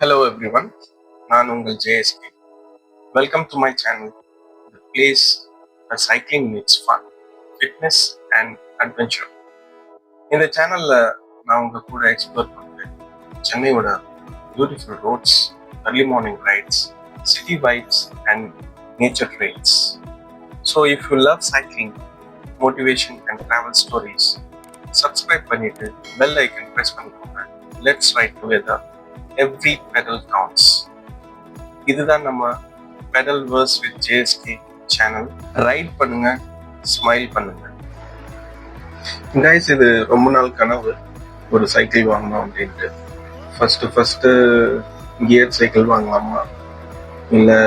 Hello everyone, நான் உங்கள் JSK. Welcome to my channel, the place where cycling meets fun, fitness and adventure. இந்த சேனல்ல நான் உங்க கூட எக்ஸ்ப்ளோர் பண்ணுறேன் சென்னையோட beautiful roads, early morning rides, city vibes and nature trails. So if you love cycling, motivation and travel stories, subscribe பண்ணிட்டு bell icon press பண்ணிக்கோங்க. Let's ride together. Every pedal counts. இதுதான் நம்ம pedal verse with JSK channel. Ride பண்ணுங்க, smile பண்ணுங்க. Guys, இது ரொம்ப நாள் கனவு, ஒரு சைக்கிள் வாங்கணும் அப்படின்ட்டு. ஃபர்ஸ்ட் கியர் சைக்கிள் வாங்கலாமா, இல்லை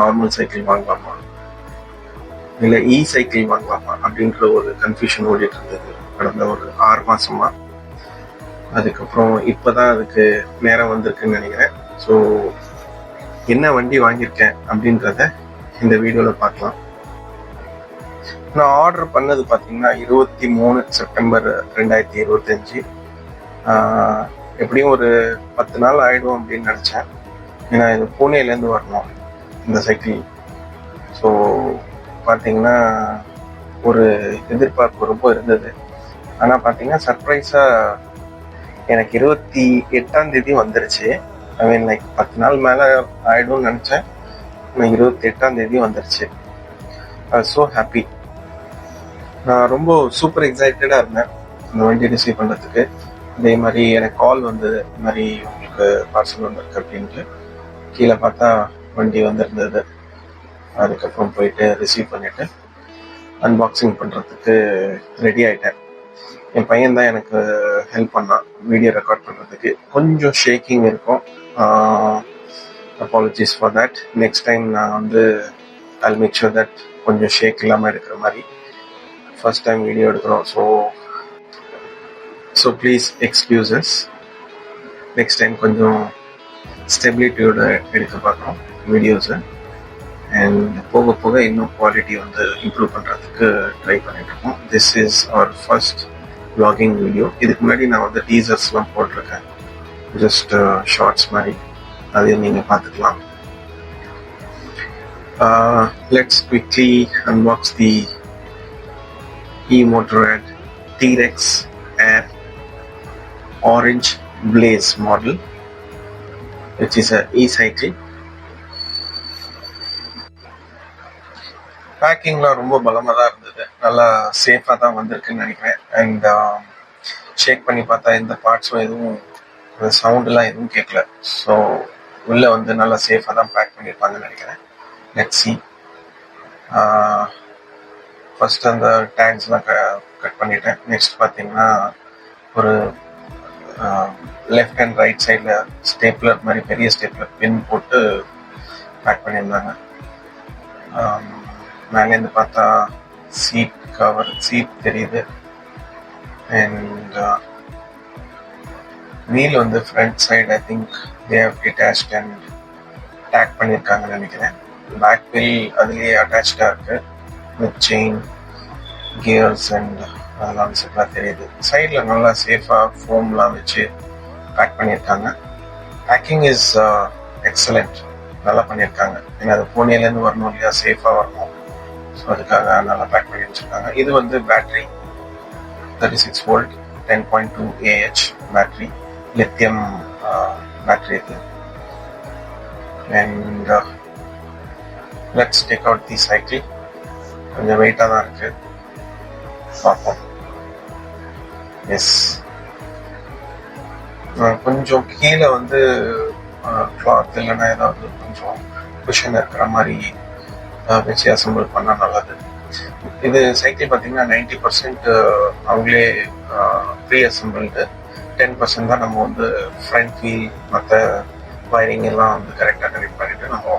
நார்மல் சைக்கிள் வாங்கலாமா, இல்லை சைக்கிள் வாங்கலாமா அப்படின்ற ஒரு கன்ஃபியூஷன் ஓடிட்டு இருந்தது கடந்த ஒரு 6 மாசமா. அதுக்கப்புறம் இப்போதான் அதுக்கு நேரம் வந்திருக்குன்னு நினைக்கிறேன். ஸோ என்ன வண்டி வாங்கியிருக்கேன் அப்படின்றத இந்த வீடியோவில் பார்க்கலாம். நான் ஆர்டர் பண்ணது பார்த்தீங்கன்னா 23 செப்டம்பர் 2025. எப்படியும் ஒரு 10 நாள் ஆகிடும் அப்படின்னு நினச்சேன். ஏன்னா இது பூனேலேருந்து வரணும் இந்த சைக்கிள். ஸோ பார்த்தீங்கன்னா ஒரு எதிர்பார்ப்பு ரொம்ப இருந்தது. ஆனால் பார்த்தீங்கன்னா சர்ப்ரைஸாக எனக்கு 28ஆம் வந்துருச்சு. ஐ மீன் லைக் 10 நாள் மேலே ஆகிடும்னு நினச்சேன். நான் 28ஆம் வந்துருச்சு. I was so happy. நான் ரொம்ப சூப்பர் எக்ஸைட்டடாக இருந்தேன் அந்த வண்டி ரிசீவ் பண்ணுறதுக்கு. அதே மாதிரி எனக்கு கால் வந்தது, இந்த மாதிரி உங்களுக்கு பார்சல் வந்திருக்கு அப்படின்ட்டு. கீழே பார்த்தா வண்டி வந்திருந்தது. அதுக்கப்புறம் போயிட்டு ரிசீவ் பண்ணிவிட்டு அன்பாக்சிங் பண்ணுறதுக்கு ரெடி ஆகிட்டேன். என் பையன் தான் எனக்கு ஹெல்ப் பண்ணான் வீடியோ ரெக்கார்ட் பண்ணுறதுக்கு. கொஞ்சம் ஷேக்கிங் இருக்கும், apologies for that. Next time நான் I'll make sure that கொஞ்சம் ஷேக் இல்லாமல் எடுக்கிற மாதிரி. ஃபர்ஸ்ட் டைம் வீடியோ எடுக்கிறோம், so please excuses. Next time கொஞ்சம் ஸ்டெபிலிட்டியோட எடுக்க பார்க்குறோம் வீடியோஸை. அண்ட் போக போக இன்னும் குவாலிட்டி இம்ப்ரூவ் பண்ணுறதுக்கு ட்ரை பண்ணிட்டு இருக்கோம். This is our first vlogging video. இதுக்கு முன்னாடி நான் டீசர்ஸ்லாம் போட்டிருக்கேன், ஜஸ்ட் ஷார்ட்ஸ் மாதிரி. அதையும் நீங்கள் பார்த்துக்கலாம். Let's quickly unbox the eMotorrad T-Rex Air Orange Blaze model, which is a e-cycle. பேக்கிங்லாம் ரொம்ப பலமாக தான் இருந்தது, நல்லா சேஃபாக தான் வந்திருக்குன்னு நினைக்கிறேன். அண்ட் ஷேக் பண்ணி பார்த்தா எந்த பார்ட்ஸும் எதுவும் சவுண்டெலாம் எதுவும் கேட்கல. ஸோ உள்ளே நல்லா சேஃபாக தான் பேக் பண்ணியிருப்பாங்கன்னு நினைக்கிறேன். Let's see. ஃபர்ஸ்ட் அந்த டேக்ஸ்லாம் கட் பண்ணிட்டேன். நெக்ஸ்ட் பார்த்தீங்கன்னா ஒரு லெஃப்ட் அண்ட் ரைட் சைடில் ஸ்டேப்லர் மாதிரி பெரிய ஸ்டேப்லர் பின் போட்டு பேக் பண்ணியிருந்தாங்க. மேலேருந்து பார்த்தா சீட் தெரியுது. And wheel front side I think they have detached and take பண்ணியிருக்காங்கன்னு நினைக்கிறேன். பேக் வீல் அதுலேயே அட்டாச்சாக இருக்கு வித் செயின், கியர்ஸ் அண்ட் அதெல்லாம் விசிபிளாக தெரியுது. சைடில் நல்லா சேஃபாக ஃபோம்லாம் வச்சு பேக் பண்ணியிருக்காங்க. பேக்கிங் இஸ் எக்ஸலண்ட், நல்லா பண்ணியிருக்காங்க. ஏன்னா அது பூனேலேருந்து வரணும் இல்லையா, சேஃபாக வரணும். ஸோ அதுக்காக நல்லா பேக் பண்ணி வச்சுருக்காங்க. இது battery 36 volt 10.2 Ah battery, lithium battery இது. And let's take out the cycle. கொஞ்சம் வெயிட்டாக தான் இருக்கு, பார்ப்போம். எஸ், கொஞ்சம் கீழே கிளாத் இல்லைன்னா ஏதாவது கொஞ்சம் குஷன் இருக்கிற மாதிரி வச்சு அசம்பிள் பண்ணால் நல்லது. இது சைக்கிள் பார்த்தீங்கன்னா 90% அவங்களே ப்ரீ அசம்பிள்டு, 10% தான் நம்ம ஃப்ரண்ட் வீல் மற்ற வயரிங் எல்லாம் கரெக்டாக கனெக்ட் பண்ணிவிட்டு நம்ம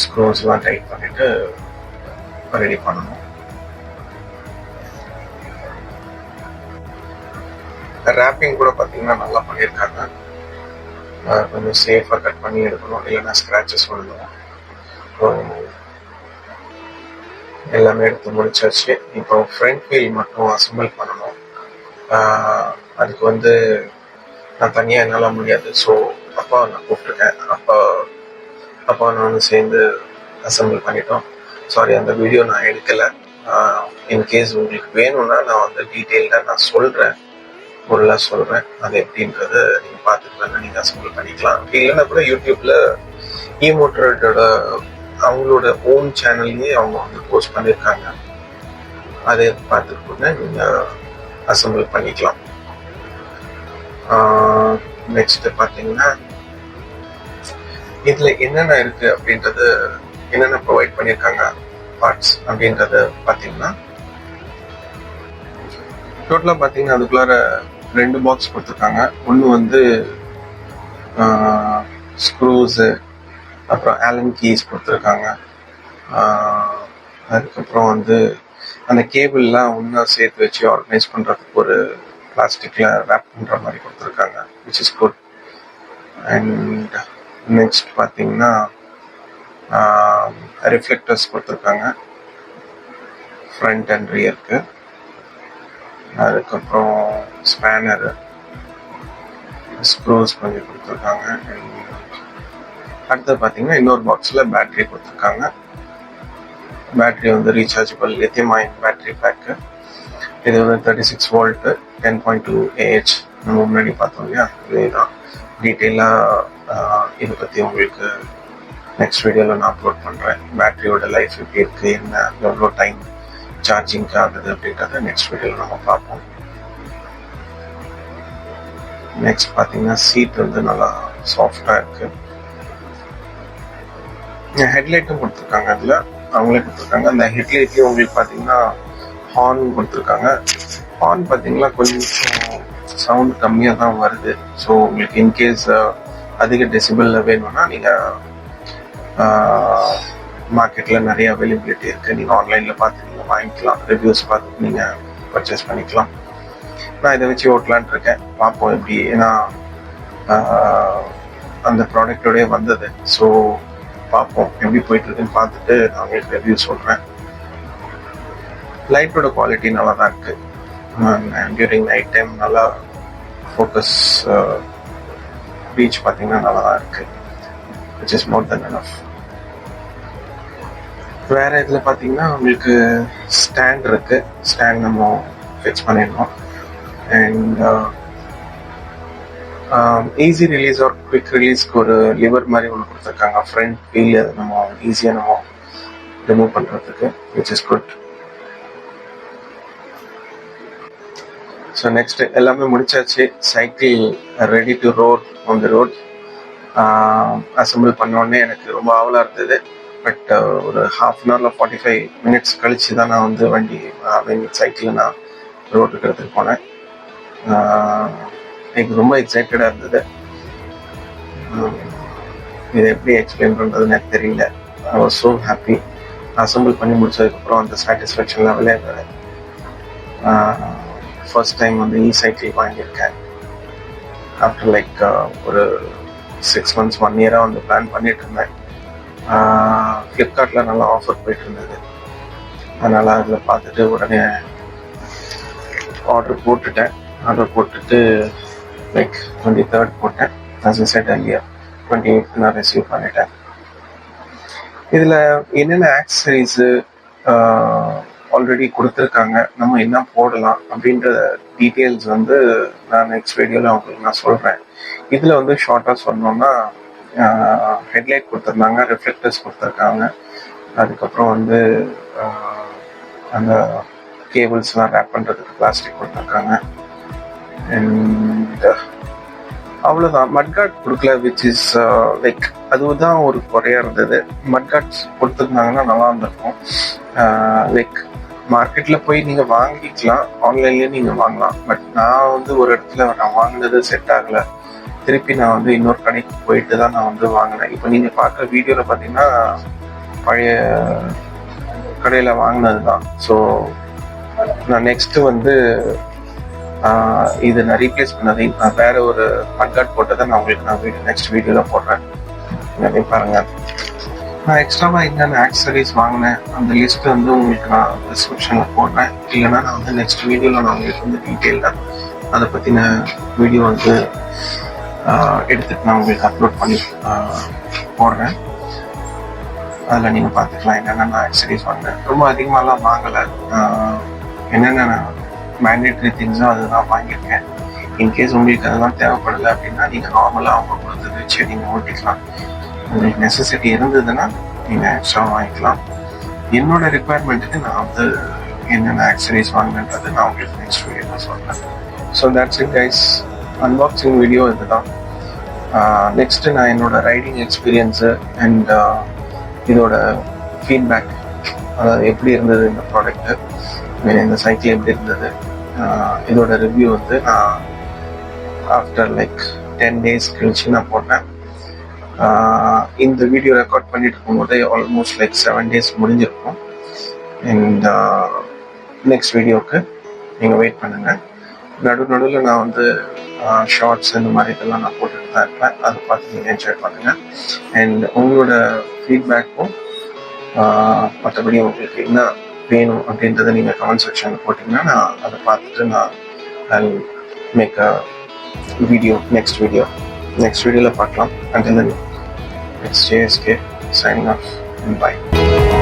ஸ்க்ரூஸ்லாம் டைட் பண்ணிவிட்டு ரெடி பண்ணணும். ரேப்பிங் கூட பார்த்தீங்கன்னா நல்லா பண்ணியிருக்காங்க. கொஞ்சம் சேஃபாக கட் பண்ணி எடுக்கணும், இல்லைன்னா ஸ்க்ராச்சஸ் விழுந்துடும். எல்லாமே எடுத்து முடிச்சாச்சு. இப்போ ஃப்ரண்ட் வீல் மட்டும் அசம்பிள் பண்ணணும். அதுக்கு நான் தனியாக என்னால் முடியாது. ஸோ அப்பாவை நான் கூப்பிட்டுருக்கேன். அப்பா நானும் சேர்ந்து அசம்பிள் பண்ணிட்டோம். சாரி, அந்த வீடியோ நான் எடுக்கலை. இன்கேஸ் உங்களுக்கு வேணும்னா நான் வந்து டீட்டெயில்டாக நான் சொல்கிறேன், பொருளாக சொல்கிறேன். அது எப்படின்றத நீங்கள் பார்த்துட்டு நீங்கள் அசம்பிள் பண்ணிக்கலாம். இல்லைன்னா கூட யூடியூப்பில் இமோட்டரோட அவங்களோட ஓன் சேனல்லையே அவங்க வந்து போஸ்ட் பண்ணியிருக்காங்க. அதை பார்த்துட்டு கூட நீங்கள் அசம்பிள் பண்ணிக்கலாம். நெக்ஸ்ட் பார்த்தீங்கன்னா இதில் என்னென்ன இருக்குது அப்படின்றது, என்னென்ன ப்ரொவைட் பண்ணியிருக்காங்க பார்ட்ஸ் அப்படின்றத பார்த்தீங்கன்னா, டோட்டலாக பார்த்தீங்கன்னா அதுக்குள்ளார 2 பாக்ஸ் கொடுத்துருக்காங்க. ஒன்று வந்து ஸ்க்ரூஸு, அப்புறம் ஆலன் கீஸ் கொடுத்துருக்காங்க. அதுக்கப்புறம் வந்து அந்த கேபிள்லாம் ஒன்றா சேர்த்து வச்சு ஆர்கனைஸ் பண்ணுறதுக்கு ஒரு பிளாஸ்டிக்கில் ரேப் பண்ணுற மாதிரி கொடுத்துருக்காங்க, which is good. And next பார்த்தீங்கன்னா ரிஃப்ளெக்டர்ஸ் கொடுத்துருக்காங்க ஃப்ரண்ட் அண்ட் ரியருக்கு. அதுக்கப்புறம் ஸ்பேனரு, ஸ்க்ரூஸ் கொஞ்சம் கொடுத்துருக்காங்க. அடுத்து பார்த்தீங்கன்னா இன்னொரு பாக்ஸில் பேட்ரி கொடுத்துருக்காங்க. பேட்ரி வந்து rechargeable lithium ion battery pack. இது வந்து 36 வோல்ட்டு 10.2 AH. நம்ம முன்னாடி பார்த்தோம் இல்லையா, இதுதான் டீட்டெயிலாக. இதை பற்றி உங்களுக்கு நெக்ஸ்ட் வீடியோவில் நான் அப்லோட் பண்ணுறேன். பேட்டரியோட லைஃப் எப்படி இருக்குது, என்ன எவ்வளோ டைம் சார்ஜிங்க்கு ஆகுது அப்படின்றத நெக்ஸ்ட் வீடியோவில் நம்ம பார்ப்போம். நெக்ஸ்ட் பார்த்தீங்கன்னா சீட் வந்து நல்லா சாஃப்டாக இருக்குது. ஹெட்லைட்டும் கொடுத்துருக்காங்க, அதில் அவங்களே கொடுத்துருக்காங்க. அந்த ஹெட்லைட்லேயும் உங்களுக்கு பார்த்தீங்கன்னா ஹார்ன் கொடுத்துருக்காங்க. ஹார்ன் பார்த்தீங்கன்னா கொஞ்சம் சவுண்ட் கம்மியாக தான் வருது. ஸோ உங்களுக்கு இன்கேஸ் அதிக டெசிபிளில் வேணும்னா நீங்கள் மார்க்கெட்டில் நிறைய அவைலபிலிட்டி இருக்குது. நீங்கள் ஆன்லைனில் பார்த்து நீங்கள் வாங்கிக்கலாம், ரிவ்யூஸ் பார்த்து நீங்கள் பர்ச்சேஸ் பண்ணிக்கலாம். நான் இதை வச்சு ஓட்டலான் இருக்கேன், பார்ப்போம் எப்படி. ஏன்னா அந்த ப்ராடக்டோடய வந்தது. ஸோ பார்ப்போம் எப்படி போயிட்டுருக்குன்னு பார்த்துட்டு நான் உங்களுக்கு ரிவ்யூ சொல்கிறேன். லைட்டோட குவாலிட்டி நல்லா தான் இருக்குது. டியூரிங் நைட் டைம் நல்லா ஃபோக்கஸ் ரீச் பார்த்தீங்கன்னா நல்லா தான் இருக்குது, which is more then enough. வேறு இதில் பார்த்தீங்கன்னா உங்களுக்கு ஸ்டாண்ட் இருக்குது. ஸ்டாண்ட் நம்ம ஃபிக்ஸ் பண்ணிடணும். And easy release or quick ரிலீஸ்க்கு ஒரு லிவர் மாதிரி ஒன்று கொடுத்துருக்காங்க ஃப்ரண்ட் வீல். அதை நம்ம ஈஸியாக நம்ம ரிமூவ் பண்ணுறதுக்கு, which is good. So next எல்லாமே முடிச்சாச்சு. Cycle ready to road on the road. Assemble பண்ணோடனே எனக்கு ரொம்ப ஆவலாக இருந்தது. பட் ஒரு ½ அன் ஹவரில் 45 மினிட்ஸ் கழிச்சு தான் நான் வந்து சைக்கிளில் நான் ரோட்டுக்கு எடுத்துகிட்டு போனேன். எனக்கு ரொம்ப எக்ஸைட்டடாக இருந்தது. இதை எப்படி எக்ஸ்பிளைன் பண்ணுறதுன்னு எனக்கு தெரியல. I was so happy. Assemble பண்ணி முடிச்சதுக்கப்புறம் அந்த சாட்டிஸ்ஃபேக்ஷன் லெவலே இருந்தது. ஃபர்ஸ்ட் டைம் வந்து சைக்கிள் வாங்கியிருக்கேன். ஆஃப்டர் லைக் ஒரு 6 months 1 year வந்து பிளான் பண்ணிட்டு இருந்தேன். ஃப்ளிப்கார்ட்டில் நல்லா ஆஃபர் போயிட்டு இருந்தது. அதனால் அதில் பார்த்துட்டு உடனே ஆர்டர் போட்டுட்டு லைக் 23rd போட்டேன். as I said earlier 28th நான் ரிசீவ் பண்ணிட்டேன். இதில் என்னென்ன ஆக்சசரிஸு ஆல்ரெடி கொடுத்துருக்காங்க, நம்ம என்ன போடலாம் அப்படின்ற டீட்டெயில்ஸ் வந்து நான் நெக்ஸ்ட் வீடியோவில் உங்களுக்கு நான் சொல்கிறேன். இதில் வந்து ஷார்ட்டாக சொன்னோம்னா ஹெட்லைட் கொடுத்துருந்தாங்க, ரிஃப்ளெக்டர்ஸ் கொடுத்துருக்காங்க, அதுக்கப்புறம் வந்து அந்த கேபிள்ஸ்லாம் ரேப் பண்ணுறதுக்கு பிளாஸ்டிக் கொடுத்துருக்காங்க. அண்ட் அவ்வளோதான். மட்கார்ட் கொடுக்கல, விச் இஸ் லைக் அதுதான் ஒரு குறையாக இருந்தது. மட்கார்ட்ஸ் கொடுத்துருந்தாங்கன்னா நல்லா இருந்திருக்கும். லைக் மார்க்கெட்டில் போய் நீங்கள் வாங்கிக்கலாம், ஆன்லைன்லேயே நீங்கள் வாங்கலாம். பட் நான் வந்து ஒரு இடத்துல நான் வாங்கினது செட் ஆகலை. திருப்பி நான் வந்து இன்னொரு கடைக்கு போயிட்டு தான் நான் வந்து வாங்கினேன். இப்போ நீங்கள் பார்க்குற வீடியோவில் பார்த்தீங்கன்னா பழைய கடையில் வாங்கினது தான். ஸோ நான் நெக்ஸ்ட்டு வந்து இது நான் ரீப்ளேஸ் பண்ணதை நான் வேறு ஒரு மட்கார்ட் போட்டதை நான் உங்களுக்கு நெக்ஸ்ட் வீடியோவில் போடுறேன். அதையும் பாருங்கள். நான் எக்ஸ்ட்ராவாக என்னென்ன ஆக்சசரிஸ் வாங்கினேன் அந்த லிஸ்ட் வந்து உங்களுக்கு நான் டிஸ்கிரிப்ஷனில் போடுறேன். இல்லைன்னா நான் வந்து நெக்ஸ்ட் வீடியோவில் நான் உங்களுக்கு வந்து டீட்டெயிலாக அதை பற்றின வீடியோ வந்து எடுத்துட்டு நான் உங்களுக்கு அப்லோட் பண்ணி போடுறேன். அதில் நீங்கள் பார்த்துக்கலாம் என்னென்ன நான் ஆக்சரிஸ் வாங்கினேன். ரொம்ப அதிகமாகலாம் வாங்கலை. என்னென்ன மேண்டேட்ரி திங்ஸோ அதுதான் வாங்கியிருக்கேன். இன்கேஸ் உங்களுக்கு அதெல்லாம் தேவைப்படலை அப்படின்னா நீங்கள் நார்மலாக அவங்க கொடுத்தது வச்சு நீங்கள் ஓட்டிக்கலாம். உங்களுக்கு நெசசிட்டி இருந்ததுன்னா நீங்கள் எக்ஸ்ட்ரா வாங்கிக்கலாம். என்னோட ரெக்குவயர்மெண்ட்டுக்கு நான் வந்து என்னென்ன ஆக்சரிஸ் வாங்கினது நான் உங்களுக்கு நெக்ஸ்ட் வீடியோவில் சொல்கிறேன். So that's it guys. Unboxing video இதுதான். நெக்ஸ்ட்டு நான் என்னோட ரைடிங் எக்ஸ்பீரியன்ஸு அண்ட் இதோட ஃபீட்பேக், அதாவது எப்படி இருந்தது இந்த ப்ராடக்ட்டு, இந்த சைக்கிள் எப்படி இருந்தது, இதோட ரிவ்யூ வந்து நான் ஆஃப்டர் லைக் 10 days கழிச்சு நான் போட்டேன். இந்த வீடியோ ரெக்கார்ட் பண்ணிட்டு இருக்கும்போதே ஆல்மோஸ்ட் லைக் 7 days முடிஞ்சிருக்கும். அண்ட் நெக்ஸ்ட் வீடியோவுக்கு நீங்கள் வெயிட் பண்ணுங்கள். நடுவில் நான் வந்து ஷார்ட்ஸ் இந்த மாதிரி இதெல்லாம் நான் போட்டுட்டு தான் இருப்பேன். அதை பார்த்து நீங்கள் என்ஜாய் பண்ணுங்கள். அண்ட் உங்களோட ஃபீட்பேக்கும் மற்றபடி உங்களுக்கு என்ன வேணும் அப்படின்றத நீங்கள் கமெண்ட் செக்ஷனில் போட்டிங்கன்னா நான் அதை பார்த்துட்டு நான் I make a video next வீடியோவில் பார்க்கலாம். Until then, it's JSK signing off and bye.